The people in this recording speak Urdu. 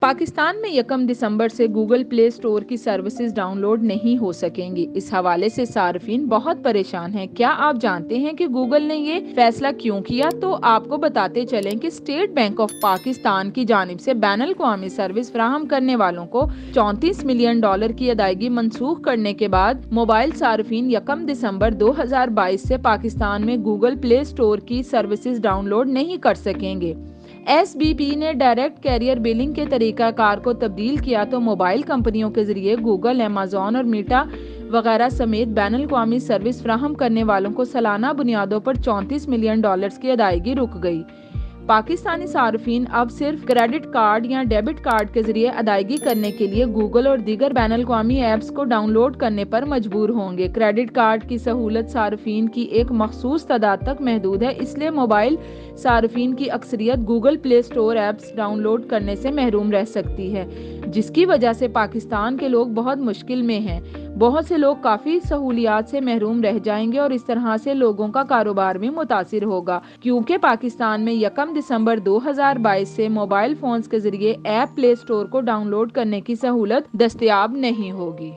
پاکستان میں 1 دسمبر سے گوگل پلے سٹور کی سروسز ڈاؤن لوڈ نہیں ہو سکیں گی۔ اس حوالے سے صارفین بہت پریشان ہیں۔ کیا آپ جانتے ہیں کہ گوگل نے یہ فیصلہ کیوں کیا؟ تو آپ کو بتاتے چلیں کہ اسٹیٹ بینک آف پاکستان کی جانب سے بین الاقوامی سروس فراہم کرنے والوں کو $34 ملین کی ادائیگی منسوخ کرنے کے بعد موبائل صارفین 1 دسمبر 2022 سے پاکستان میں گوگل پلے سٹور کی سروسز ڈاؤن لوڈ نہیں کر سکیں گے۔ ایس بی پی نے ڈائریکٹ کیریئر بلنگ کے طریقہ کار کو تبدیل کیا تو موبائل کمپنیوں کے ذریعے گوگل، ایمیزون اور میٹا وغیرہ سمیت بین الاقوامی سروس فراہم کرنے والوں کو سالانہ بنیادوں پر $34 ملین کی ادائیگی رک گئی۔ پاکستانی صارفین اب صرف کریڈٹ کارڈ یا ڈیبٹ کارڈ کے ذریعے ادائیگی کرنے کے لیے گوگل اور دیگر بین الاقوامی ایپس کو ڈاؤن لوڈ کرنے پر مجبور ہوں گے۔ کریڈٹ کارڈ کی سہولت صارفین کی ایک مخصوص تعداد تک محدود ہے، اس لیے موبائل صارفین کی اکثریت Google play store apps download کرنے سے محروم رہ سکتی ہے، جس کی وجہ سے پاکستان کے لوگ بہت مشکل میں ہیں۔ بہت سے لوگ کافی سہولیات سے محروم رہ جائیں گے اور اس طرح سے لوگوں کا کاروبار بھی متاثر ہوگا، کیونکہ پاکستان میں 1 دسمبر 2022 سے موبائل فونز کے ذریعے ایپ پلے سٹور کو ڈاؤن لوڈ کرنے کی سہولت دستیاب نہیں ہوگی۔